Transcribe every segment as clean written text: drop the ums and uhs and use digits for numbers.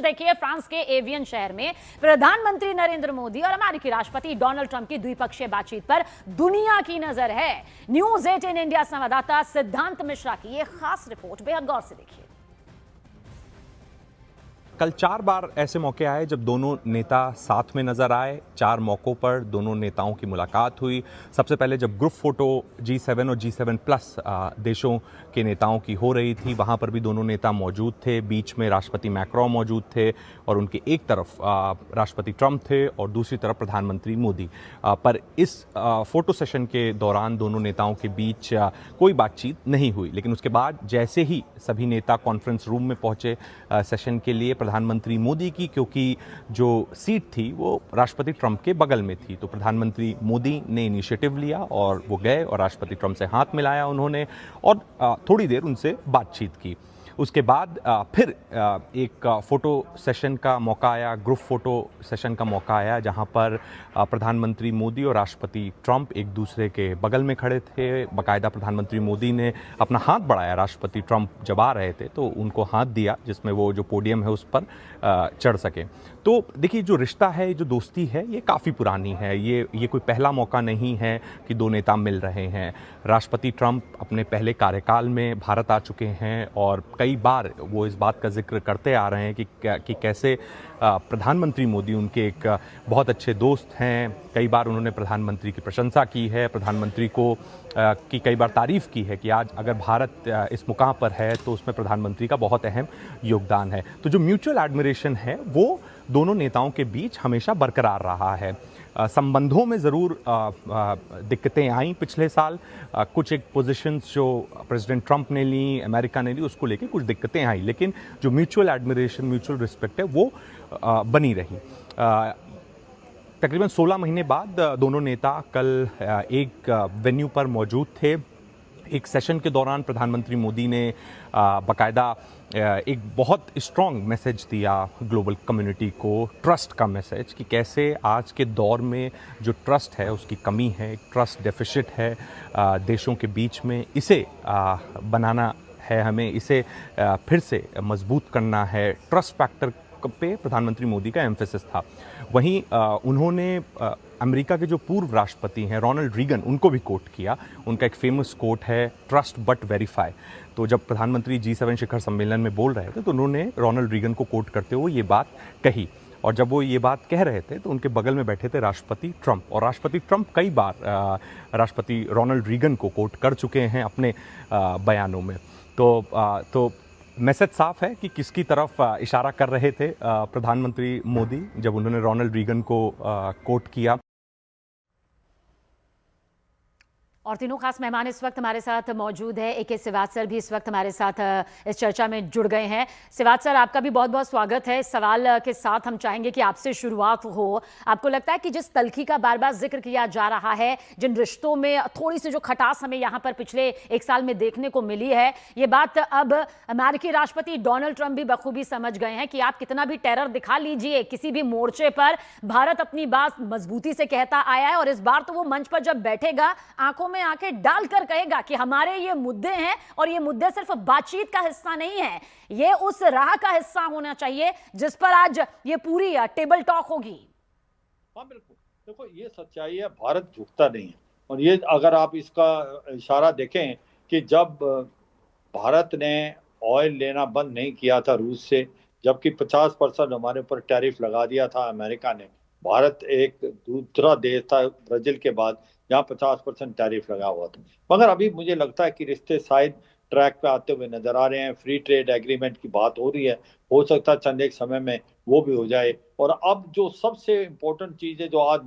देखिए, फ्रांस के एवियन शहर में प्रधानमंत्री नरेंद्र मोदी और अमेरिकी राष्ट्रपति डोनाल्ड ट्रंप की द्विपक्षीय बातचीत पर दुनिया की नजर है। न्यूज 18 इंडिया संवाददाता सिद्धांत मिश्रा की यह खास रिपोर्ट बेहद गौर से देखिए। कल 4 बार ऐसे मौके आए जब दोनों नेता साथ में नजर आए। 4 मौकों पर दोनों नेताओं की मुलाकात हुई। सबसे पहले जब ग्रुप फोटो G7 और G7 प्लस देशों के नेताओं की हो रही थी, वहां पर भी दोनों नेता मौजूद थे। बीच में राष्ट्रपति मैक्रोन मौजूद थे और उनके एक तरफ राष्ट्रपति ट्रंप थे और दूसरी तरफ प्रधानमंत्री मोदी। पर इस फोटो सेशन के दौरान दोनों नेताओं के बीच कोई बातचीत नहीं हुई। लेकिन उसके बाद जैसे ही सभी नेता कॉन्फ्रेंस रूम में पहुंचे सेशन के लिए, प्रधानमंत्री मोदी की क्योंकि जो सीट थी वो राष्ट्रपति ट्रंप के बगल में थी, तो प्रधानमंत्री मोदी ने इनिशिएटिव लिया और वो गए और राष्ट्रपति ट्रंप से हाथ मिलाया उन्होंने और थोड़ी देर उनसे बातचीत की। उसके बाद फिर एक फ़ोटो सेशन का मौका आया, ग्रुप फ़ोटो सेशन का मौका आया, जहां पर प्रधानमंत्री मोदी और राष्ट्रपति ट्रंप एक दूसरे के बगल में खड़े थे। बाकायदा प्रधानमंत्री मोदी ने अपना हाथ बढ़ाया, राष्ट्रपति ट्रंप जब आ रहे थे तो उनको हाथ दिया, जिसमें वो जो पोडियम है उस पर चढ़ सके। तो देखिए, जो रिश्ता है, जो दोस्ती है, ये काफ़ी पुरानी है। ये कोई पहला मौका नहीं है कि दो नेता मिल रहे हैं। राष्ट्रपति ट्रंप अपने पहले कार्यकाल में भारत आ चुके हैं और कई बार वो इस बात का जिक्र करते आ रहे हैं कि कैसे प्रधानमंत्री मोदी उनके एक बहुत अच्छे दोस्त हैं। कई बार उन्होंने प्रधानमंत्री की प्रशंसा की है, प्रधानमंत्री को की कई बार तारीफ़ की है कि आज अगर भारत इस मुकाम पर है तो उसमें प्रधानमंत्री का बहुत अहम योगदान है। तो जो म्यूचुअल एडमिरेशन है वो दोनों नेताओं के बीच हमेशा बरकरार रहा है। संबंधों में ज़रूर दिक्कतें आईं पिछले साल। कुछ एक पोजीशंस जो प्रेसिडेंट ट्रंप ने ली, अमेरिका ने ली, उसको लेके कुछ दिक्कतें आई, लेकिन जो म्यूचुअल एडमिरेशन, म्यूचुअल रिस्पेक्ट है वो बनी रही। तकरीबन 16 महीने बाद दोनों नेता कल एक वेन्यू पर मौजूद थे। एक सेशन के दौरान प्रधानमंत्री मोदी ने बाकायदा एक बहुत स्ट्रॉन्ग मैसेज दिया ग्लोबल कम्युनिटी को, ट्रस्ट का मैसेज, कि कैसे आज के दौर में जो ट्रस्ट है उसकी कमी है, ट्रस्ट डेफिसिट है देशों के बीच में। इसे बनाना है हमें, इसे फिर से मजबूत करना है। ट्रस्ट फैक्टर पे प्रधानमंत्री मोदी का एम्फेसिस था। वहीं उन्होंने अमेरिका के जो पूर्व राष्ट्रपति हैं रोनाल्ड रीगन, उनको भी कोट किया। उनका एक फेमस कोट है, ट्रस्ट बट वेरीफाई। तो जब प्रधानमंत्री G7 शिखर सम्मेलन में बोल रहे थे तो उन्होंने रोनाल्ड रीगन को कोट करते हुए ये बात कही। और जब वो ये बात कह रहे थे तो उनके बगल में बैठे थे राष्ट्रपति ट्रंप, और राष्ट्रपति ट्रंप कई बार राष्ट्रपति रोनाल्ड रीगन को कोट कर चुके हैं अपने बयानों में। तो मैसेज साफ है कि किसकी तरफ इशारा कर रहे थे प्रधानमंत्री मोदी जब उन्होंने रोनाल्ड रीगन को कोट किया। और तीनों खास मेहमान इस वक्त हमारे साथ मौजूद है। AK सिवाच सर भी इस वक्त हमारे साथ इस चर्चा में जुड़ गए हैं। सिवाच सर, आपका भी बहुत बहुत स्वागत है। सवाल के साथ हम चाहेंगे कि आपसे शुरुआत हो। आपको लगता है कि जिस तल्खी का बार बार जिक्र किया जा रहा है, जिन रिश्तों में थोड़ी सी जो खटास हमें यहाँ पर पिछले एक साल में देखने को मिली है, ये बात अब अमेरिकी राष्ट्रपति डोनाल्ड ट्रंप भी बखूबी समझ गए हैं कि आप कितना भी टेरर दिखा लीजिए, किसी भी मोर्चे पर भारत अपनी बात मजबूती से कहता आया है। और इस बार तो वो मंच पर जब बैठेगा, आंखों में आंखें डालकर कहेगा कि हमारे ये मुद्दे हैं और ये मुद्दे सिर्फ बातचीत का हिस्सा नहीं है, ये उस राह का हिस्सा होना चाहिए जिस पर आज ये पूरी टेबल टॉक होगी। हाँ बिल्कुल, देखो ये सच्चाई है, भारत झुकता नहीं है। और ये अगर आप इसका इशारा देखें कि जब भारत ने ऑयल लेना बंद नहीं किया था रूस से, जबकि 50% हमारे ऊपर टैरिफ लगा दिया था अमेरिका ने, भारत एक दूसरा देश था ब्राजील के बाद जहाँ 50% टैरिफ लगा हुआ था। मगर अभी मुझे लगता है कि रिश्ते शायद ट्रैक पे आते हुए नजर आ रहे हैं। फ्री ट्रेड एग्रीमेंट की बात हो रही है, हो सकता है चंद एक समय में वो भी हो जाए। और अब जो सबसे इम्पोर्टेंट चीज है, जो आज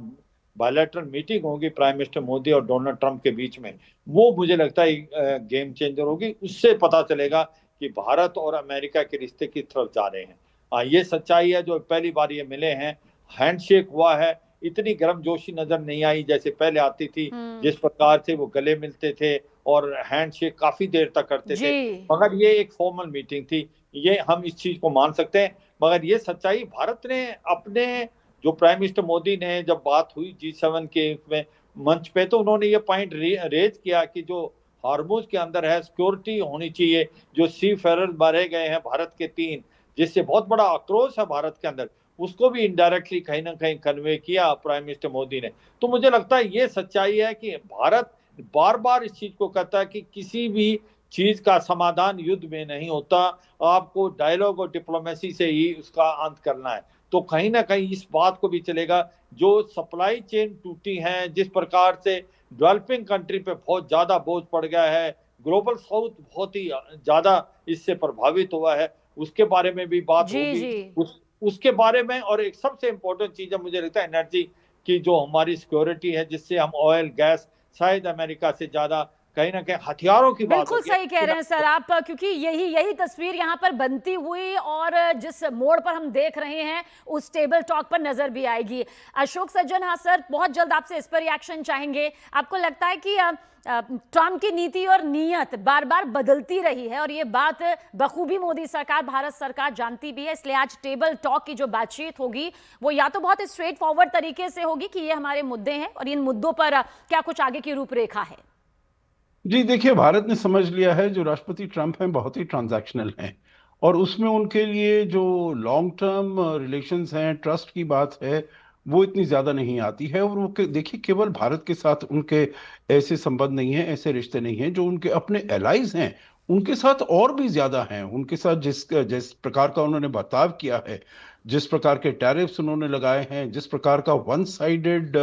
बायलैटरल मीटिंग होगी प्राइम मिनिस्टर मोदी और डोनाल्ड ट्रंप के बीच में, वो मुझे लगता है गेम चेंजर होगी। उससे पता चलेगा कि भारत और अमेरिका के रिश्ते किस तरफ जा रहे हैं। ये सच्चाई है, जो पहली बार ये मिले हैं, हैंडशेक हुआ है, इतनी गर्मजोशी नजर नहीं आई जैसे पहले आती थी। जिस प्रकार से वो गले मिलते थे और हैंडशेक काफी देर तक करते थे, मगर ये एक फॉर्मल मीटिंग थी, ये हम इस चीज को मान सकते हैं। मगर ये सच्चाई, भारत ने अपने जो प्राइम मिनिस्टर मोदी ने जब बात हुई G7 के में मंच पे, तो उन्होंने ये पॉइंट रेज किया कि जो हार्मोज के अंदर है सिक्योरिटी होनी चाहिए। जो सी फेरर मारे गए हैं भारत के 3, जिससे बहुत बड़ा आक्रोश है भारत के अंदर, उसको भी इनडायरेक्टली कहीं ना कहीं कन्वे किया प्राइम मिनिस्टर मोदी ने। तो मुझे लगता है ये सच्चाई है कि भारत बार बार इस चीज को कहता है कि किसी भी चीज का समाधान युद्ध में नहीं होता, आपको डायलॉग और डिप्लोमेसी से ही उसका अंत करना है। तो कहीं ना कहीं इस बात को भी चलेगा, जो सप्लाई चेन टूटी है, जिस प्रकार से डेवलपिंग कंट्री पे बहुत ज्यादा बोझ पड़ गया है, ग्लोबल साउथ बहुत ही ज्यादा इससे प्रभावित हुआ है, उसके बारे में भी बात जी होगी। जी। उसके बारे में, और एक सबसे इंपॉर्टेंट चीज है मुझे लगता है एनर्जी की जो हमारी सिक्योरिटी है, जिससे हम ऑयल गैस शायद अमेरिका से ज्यादा, कहीं ना कहीं हथियारों की बात बिल्कुल होगी। सही कह रहे हैं सर आप, क्योंकि यही यही तस्वीर यहाँ पर बनती हुई और जिस मोड़ पर हम देख रहे हैं उस टेबल टॉक पर नजर भी आएगी। अशोक सज्जन, हाँ सर, बहुत जल्द आपसे इस पर रिएक्शन चाहेंगे। आपको लगता है कि ट्रंप की नीति और नीयत बार बार बदलती रही है और ये बात बखूबी मोदी सरकार, भारत सरकार जानती भी है, इसलिए आज टेबल टॉक की जो बातचीत होगी वो या तो बहुत स्ट्रेट फॉरवर्ड तरीके से होगी कि ये हमारे मुद्दे हैं और इन मुद्दों पर क्या कुछ आगे की रूपरेखा है? जी देखिए, भारत ने समझ लिया है जो राष्ट्रपति ट्रंप हैं बहुत ही ट्रांजैक्शनल हैं, और उसमें उनके लिए जो लॉन्ग टर्म रिलेशंस हैं, ट्रस्ट की बात है, वो इतनी ज्यादा नहीं आती है। और वो देखिए, केवल भारत के साथ उनके ऐसे संबंध नहीं है, ऐसे रिश्ते नहीं हैं, जो उनके अपने एलाइज हैं उनके साथ और भी ज्यादा हैं। उनके साथ जिस प्रकार का उन्होंने बर्ताव किया है, जिस प्रकार के टैरिफ्स उन्होंने लगाए हैं, जिस प्रकार का वन साइडेड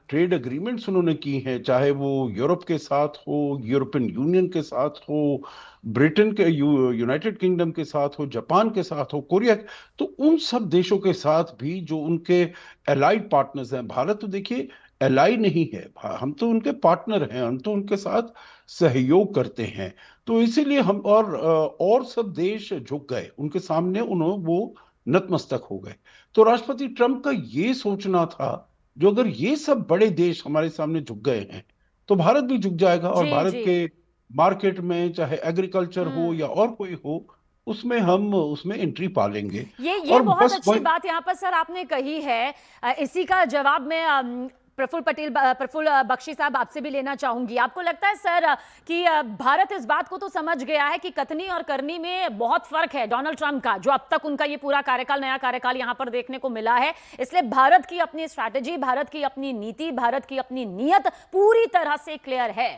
ट्रेड एग्रीमेंट्स उन्होंने की हैं, चाहे वो यूरोप के साथ हो, यूरोपियन यूनियन के साथ हो, ब्रिटेन के यूनाइटेड किंगडम के साथ हो, जापान के साथ हो, कोरिया, तो उन सब देशों के साथ भी जो उनके एलाइड पार्टनर्स हैं। भारत तो देखिए एलाई नहीं है, हम तो उनके पार्टनर हैं, हम तो उनके साथ सहयोग करते हैं। तो इसीलिए हम और सब देश झुक गए उनके सामने, उन्होंने वो नतमस्तक हो गए। तो राष्ट्रपति ट्रंप का ये सोचना था, जो अगर ये सब बड़े देश हमारे सामने झुक गए हैं तो भारत भी झुक जाएगा, और जी भारत जी। के मार्केट में चाहे एग्रीकल्चर हो या और कोई हो, उसमें हम उसमें एंट्री पा लेंगे। ये और बहुत बस अच्छी बात यहाँ पर सर आपने कही है। इसी का जवाब मैं प्रफुल्ल बख्शी साहब आपसे भी लेना चाहूंगी। आपको लगता है सर कि भारत इस बात को तो समझ गया है कि कथनी और करनी में बहुत फर्क है डोनाल्ड ट्रंप का, जो अब तक उनका ये पूरा कार्यकाल, नया कार्यकाल यहाँ पर देखने को मिला है, इसलिए भारत की अपनी स्ट्रैटेजी, भारत की अपनी नीति, भारत की अपनी नीयत पूरी तरह से क्लियर है?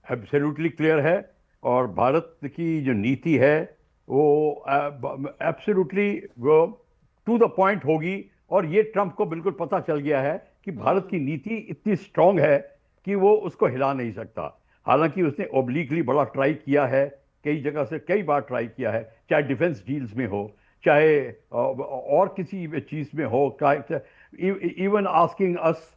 एब्सोल्युटली क्लियर है, और भारत की जो नीति है वो एब्सोल्युटली टू द पॉइंट होगी। और ये ट्रंप को बिल्कुल पता चल गया है कि भारत की नीति इतनी स्ट्रांग है कि वो उसको हिला नहीं सकता। हालांकि उसने ओब्लिकली बड़ा ट्राई किया है, कई जगह से कई बार ट्राई किया है, चाहे डिफेंस डील्स में हो, चाहे और किसी चीज़ में हो, इवन आस्किंग अस